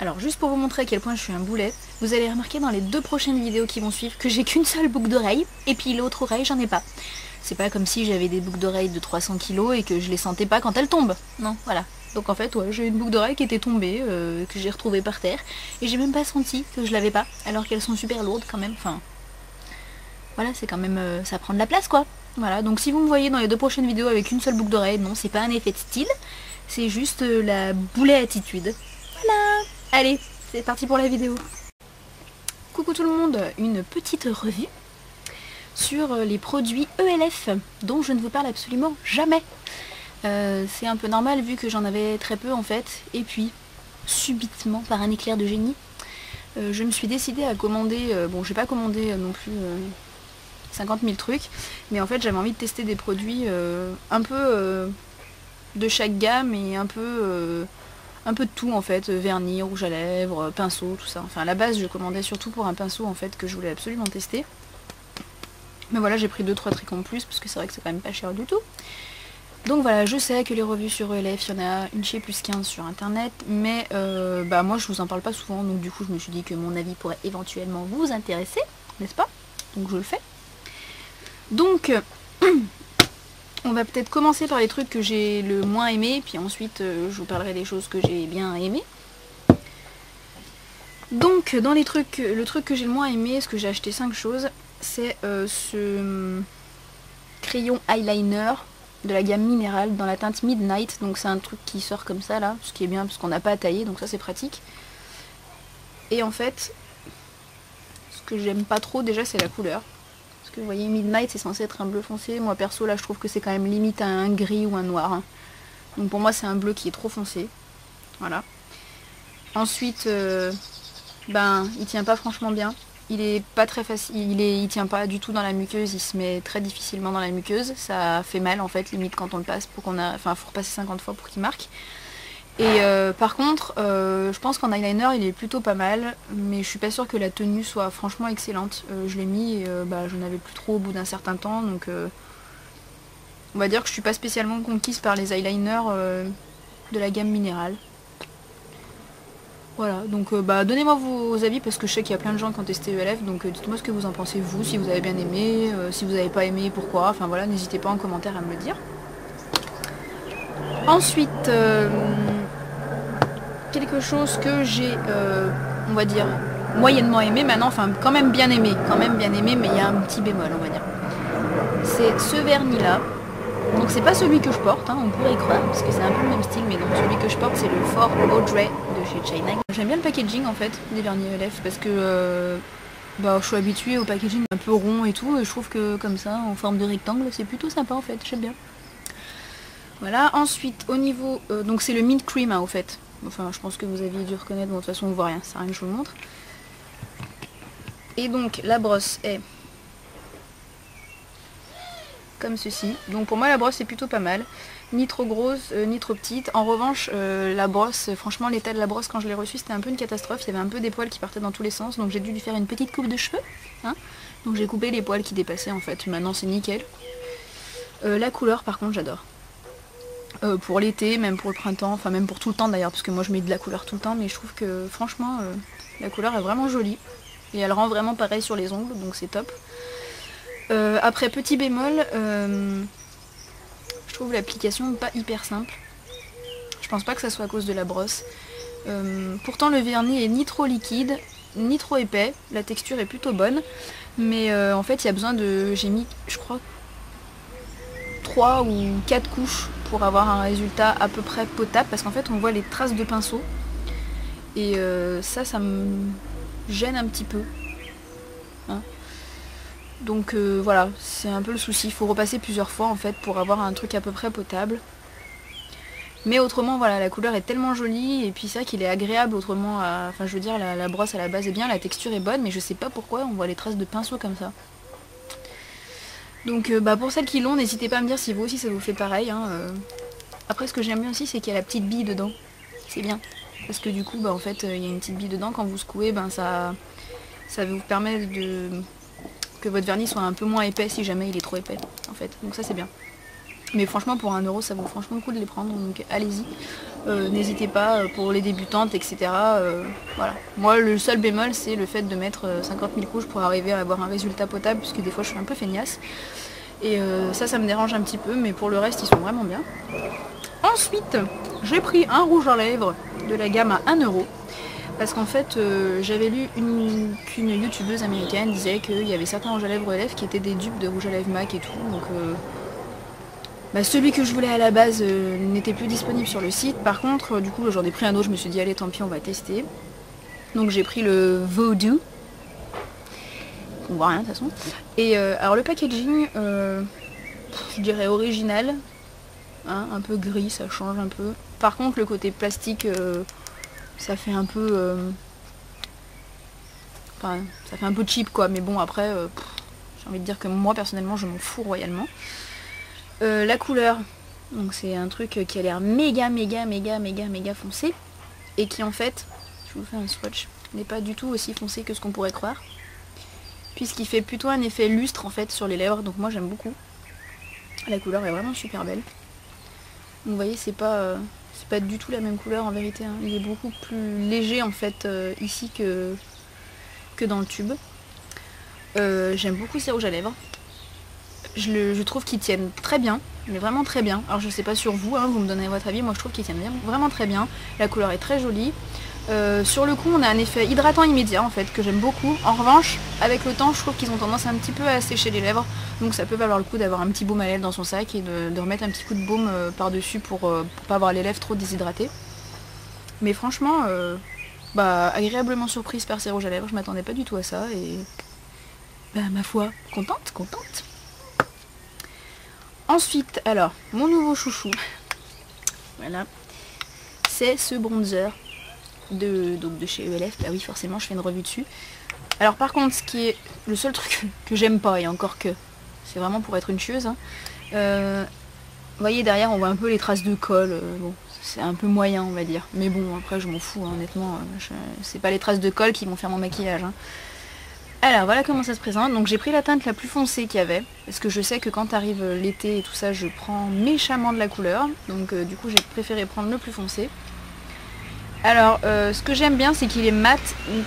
Alors juste pour vous montrer à quel point je suis un boulet, vous allez remarquer dans les 2 prochaines vidéos qui vont suivre que j'ai qu'une seule boucle d'oreille, et puis l'autre oreille j'en ai pas. C'est pas comme si j'avais des boucles d'oreilles de 300 kg et que je les sentais pas quand elles tombent. Non, voilà. Donc en fait, ouais, j'ai une boucle d'oreille qui était tombée, que j'ai retrouvée par terre, et j'ai même pas senti que je l'avais pas, alors qu'elles sont super lourdes quand même, enfin... Voilà, c'est quand même... ça prend de la place quoi. Voilà, donc si vous me voyez dans les 2 prochaines vidéos avec une seule boucle d'oreille, non, c'est pas un effet de style, c'est juste la boulet attitude. Voilà. Allez, c'est parti pour la vidéo. Coucou tout le monde, une petite revue sur les produits ELF dont je ne vous parle absolument jamais. C'est un peu normal vu que j'en avais très peu en fait, et puis subitement par un éclair de génie, je me suis décidée à commander, bon j'ai pas commandé non plus 50 000 trucs, mais en fait j'avais envie de tester des produits un peu de chaque gamme et un peu de tout en fait, vernis, rouge à lèvres, pinceau, tout ça. Enfin à la base je commandais surtout pour un pinceau en fait que je voulais absolument tester. Mais voilà, j'ai pris 2-3 trucs en plus parce que c'est vrai que c'est quand même pas cher du tout. Donc voilà, je sais que les revues sur ELF, il y en a une chez plus 15 sur internet, mais bah moi je vous en parle pas souvent, donc du coup je me suis dit que mon avis pourrait éventuellement vous intéresser, n'est-ce pas? Donc je le fais. Donc on va peut-être commencer par les trucs que j'ai le moins aimé, puis ensuite je vous parlerai des choses que j'ai bien aimées. Donc dans les trucs, le truc que j'ai le moins aimé, ce que j'ai acheté 5 choses, c'est ce crayon eyeliner de la gamme minérale dans la teinte Midnight. Donc c'est un truc qui sort comme ça là, ce qui est bien parce qu'on n'a pas à tailler, donc ça c'est pratique. Et en fait, ce que j'aime pas trop déjà c'est la couleur. Parce que vous voyez, Midnight c'est censé être un bleu foncé, moi perso là je trouve que c'est quand même limite à un gris ou un noir. Hein. Donc pour moi c'est un bleu qui est trop foncé. Voilà. Ensuite, ben il tient pas franchement bien. Il est pas très facile, il tient pas du tout dans la muqueuse, il se met très difficilement dans la muqueuse, ça fait mal en fait limite quand on le passe, pour qu'on a, enfin faut repasser 50 fois pour qu'il marque. Et par contre, je pense qu'en eyeliner il est plutôt pas mal, mais je suis pas sûre que la tenue soit franchement excellente. Je l'ai mis et bah, je n'avais plus trop au bout d'un certain temps, donc on va dire que je suis pas spécialement conquise par les eyeliners de la gamme minérale. Voilà, donc bah, donnez-moi vos avis parce que je sais qu'il y a plein de gens qui ont testé ELF, donc dites-moi ce que vous en pensez vous, si vous avez bien aimé, si vous n'avez pas aimé, pourquoi, enfin voilà, n'hésitez pas en commentaire à me le dire. Ensuite, quelque chose que j'ai, on va dire, moyennement aimé maintenant, enfin quand même bien aimé, mais il y a un petit bémol on va dire. C'est ce vernis là. Donc c'est pas celui que je porte, hein, on pourrait y croire, parce que c'est un peu le même style, mais non, celui que je porte c'est le Fort Audrey de chez China. J'aime bien le packaging en fait, des vernis ELF, parce que bah, je suis habituée au packaging un peu rond et tout, et je trouve que comme ça, en forme de rectangle, c'est plutôt sympa en fait, j'aime bien. Voilà, ensuite au niveau, donc c'est le Mint Cream hein, au fait, enfin je pense que vous aviez dû reconnaître, bon, de toute façon on voit rien, ça sert à rien que je vous le montre. Et donc la brosse est comme ceci. Donc pour moi la brosse est plutôt pas mal, ni trop grosse ni trop petite. En revanche la brosse, franchement l'état de la brosse quand je l'ai reçue c'était un peu une catastrophe, il y avait un peu des poils qui partaient dans tous les sens, donc j'ai dû lui faire une petite coupe de cheveux, hein. Donc j'ai coupé les poils qui dépassaient en fait, maintenant c'est nickel. La couleur par contre j'adore. Pour l'été, même pour le printemps, enfin même pour tout le temps d'ailleurs, parce que moi je mets de la couleur tout le temps, mais je trouve que franchement la couleur est vraiment jolie, et elle rend vraiment pareil sur les ongles, donc c'est top. Après petit bémol, je trouve l'application pas hyper simple. Je pense pas que ça soit à cause de la brosse. Pourtant le vernis est ni trop liquide, ni trop épais, la texture est plutôt bonne, mais en fait il y a besoin de... j'ai mis je crois 3 ou 4 couches pour avoir un résultat à peu près potable, parce qu'en fait on voit les traces de pinceau, et ça me gêne un petit peu. Hein. Donc voilà, c'est un peu le souci, il faut repasser plusieurs fois en fait pour avoir un truc à peu près potable. Mais autrement voilà, la couleur est tellement jolie, et puis c'est vrai qu'il est agréable autrement, enfin je veux dire la brosse à la base est bien, la texture est bonne, mais je sais pas pourquoi on voit les traces de pinceau comme ça. Donc bah, pour celles qui l'ont, n'hésitez pas à me dire si vous aussi ça vous fait pareil. Hein, Après ce que j'aime bien aussi c'est qu'il y a la petite bille dedans, c'est bien. Parce que du coup bah, en fait il y a une petite bille dedans, quand vous secouez ben, ça vous permet de... que votre vernis soit un peu moins épais si jamais il est trop épais en fait, donc ça c'est bien. Mais franchement pour 1 € ça vaut franchement le coup de les prendre, donc allez-y. N'hésitez pas pour les débutantes, etc. Voilà. Moi le seul bémol c'est le fait de mettre 50 000 couches pour arriver à avoir un résultat potable, puisque des fois je suis un peu feignasse. Et ça me dérange un petit peu, mais pour le reste ils sont vraiment bien. Ensuite, j'ai pris un rouge à lèvres de la gamme à 1 €. Parce qu'en fait, j'avais lu qu'une youtubeuse américaine disait qu'il y avait certains rouges à lèvres ELF qui étaient des dupes de rouge à lèvres MAC et tout. Donc celui que je voulais à la base n'était plus disponible sur le site. Par contre, du coup, j'en ai pris un autre, je me suis dit allez tant pis, on va tester. Donc j'ai pris le Voodoo. On voit rien de toute façon. Et alors le packaging, je dirais original. Hein, un peu gris, ça change un peu. Par contre le côté plastique, ça fait un peu... Enfin, ça fait un peu cheap quoi, mais bon après, j'ai envie de dire que moi personnellement je m'en fous royalement. La couleur, donc c'est un truc qui a l'air méga foncé, et qui en fait, je vous fais un swatch, n'est pas du tout aussi foncé que ce qu'on pourrait croire, puisqu'il fait plutôt un effet lustre en fait sur les lèvres, donc moi j'aime beaucoup. La couleur est vraiment super belle. Donc vous voyez, c'est pas du tout la même couleur en vérité, hein. Il est beaucoup plus léger en fait ici que dans le tube. J'aime beaucoup ces rouges à lèvres. Je trouve qu'ils tiennent très bien, mais vraiment très bien. Alors je sais pas sur vous, hein, vous me donnez votre avis, moi je trouve qu'ils tiennent vraiment très bien. La couleur est très jolie. Sur le coup on a un effet hydratant immédiat en fait que j'aime beaucoup. En revanche avec le temps je trouve qu'ils ont tendance un petit peu à sécher les lèvres, donc ça peut valoir le coup d'avoir un petit baume à lèvres dans son sac et de remettre un petit coup de baume par dessus pour pas avoir les lèvres trop déshydratées. Mais franchement agréablement surprise par ces rouges à lèvres, je m'attendais pas du tout à ça et ma foi contente. Ensuite alors mon nouveau chouchou, voilà, c'est ce bronzer de chez ELF. Bah oui forcément je fais une revue dessus. Alors par contre ce qui est le seul truc que j'aime pas, et encore que c'est vraiment pour être une chieuse, hein, vous voyez derrière on voit un peu les traces de colle, bon c'est un peu moyen on va dire, mais bon après je m'en fous hein, honnêtement, c'est pas les traces de colle qui vont faire mon maquillage hein. Alors voilà comment ça se présente. Donc j'ai pris la teinte la plus foncée qu'il y avait, parce que je sais que quand arrive l'été et tout ça je prends méchamment de la couleur, donc du coup j'ai préféré prendre le plus foncé. Alors ce que j'aime bien c'est qu'il est mat,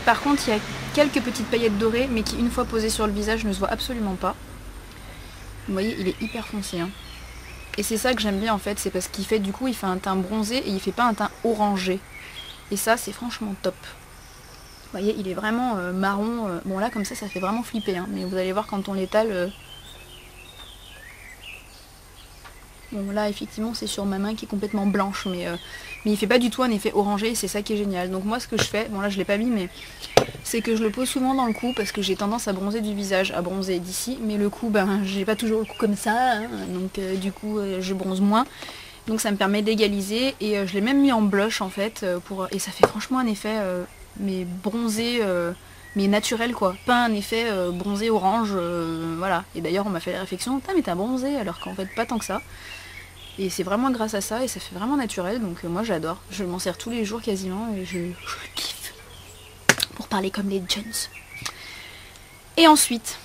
par contre il y a quelques petites paillettes dorées mais qui une fois posées sur le visage ne se voient absolument pas. Vous voyez il est hyper foncé hein. Et c'est ça que j'aime bien en fait, c'est parce qu'il fait du coup il fait un teint bronzé et il fait pas un teint orangé. Et ça c'est franchement top. Vous voyez il est vraiment marron, bon là comme ça fait vraiment flipper hein. Mais vous allez voir quand on l'étale... Bon là effectivement c'est sur ma main qui est complètement blanche, mais il fait pas du tout un effet orangé et c'est ça qui est génial. Donc moi ce que je fais, bon là je l'ai pas mis mais c'est que je le pose souvent dans le cou parce que j'ai tendance à bronzer du visage, à bronzer d'ici, mais le cou j'ai pas toujours le cou comme ça, hein, donc du coup je bronze moins. Donc ça me permet d'égaliser et je l'ai même mis en blush en fait, et ça fait franchement un effet mais bronzé, mais naturel quoi, pas un effet bronzé orange, voilà. Et d'ailleurs on m'a fait la réflexion, putain mais t'as bronzé alors qu'en fait pas tant que ça. Et c'est vraiment grâce à ça et ça fait vraiment naturel, donc moi j'adore. Je m'en sers tous les jours quasiment et je kiffe. Pour parler comme les Jones. Et ensuite,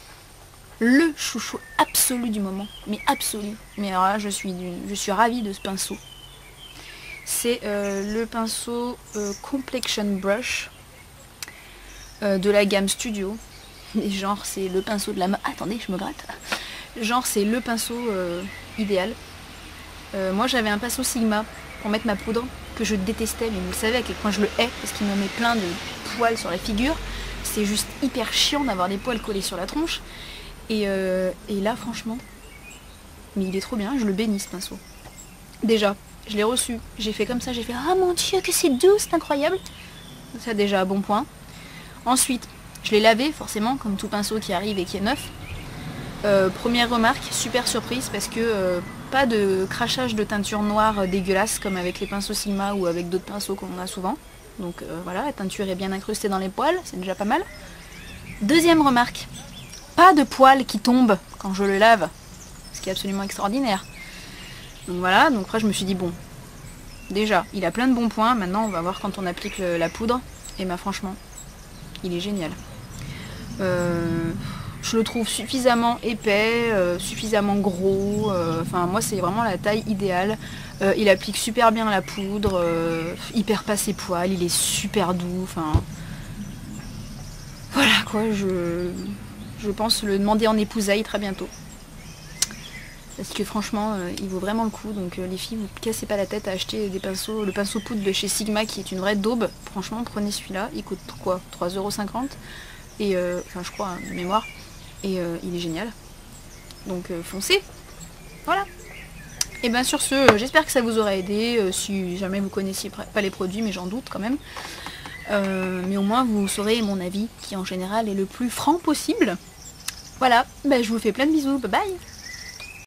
le chouchou absolu du moment, mais absolu. Mais alors là je suis ravie de ce pinceau. C'est le pinceau Complexion Brush de la gamme Studio. Et genre c'est le pinceau de la... Attendez je me gratte. Genre c'est le pinceau idéal. Moi j'avais un pinceau Sigma pour mettre ma poudre que je détestais, mais vous le savez à quel point je le hais parce qu'il me met plein de poils sur la figure. C'est juste hyper chiant d'avoir des poils collés sur la tronche. Et là franchement, mais il est trop bien, je le bénis ce pinceau. Déjà, je l'ai reçu, j'ai fait comme ça, j'ai fait ah mon dieu que c'est doux, c'est incroyable. Ça déjà bon point. Ensuite, je l'ai lavé forcément comme tout pinceau qui arrive et qui est neuf. Première remarque, super surprise parce que pas de crachage de teinture noire dégueulasse comme avec les pinceaux Sigma ou avec d'autres pinceaux qu'on a souvent. Donc voilà, la teinture est bien incrustée dans les poils, c'est déjà pas mal. Deuxième remarque, pas de poils qui tombent quand je le lave, ce qui est absolument extraordinaire. Donc voilà, donc après je me suis dit bon, déjà il a plein de bons points, maintenant on va voir quand on applique la poudre, et franchement, il est génial. Je le trouve suffisamment épais, suffisamment gros, enfin moi c'est vraiment la taille idéale. Il applique super bien la poudre, il perd pas ses poils, il est super doux, enfin... Voilà quoi, je pense le demander en épousaille très bientôt. Parce que franchement, il vaut vraiment le coup, donc les filles, vous cassez pas la tête à acheter des pinceaux, le pinceau poudre de chez Sigma qui est une vraie daube. Franchement, prenez celui-là, il coûte quoi, 3,50 €, et enfin je crois, hein, de mémoire, et il est génial. Donc foncez, voilà. Et bien sur ce, j'espère que ça vous aura aidé, si jamais vous connaissiez pas les produits, mais j'en doute quand même. Mais au moins vous saurez mon avis, qui en général est le plus franc possible. Voilà, ben, je vous fais plein de bisous, bye bye.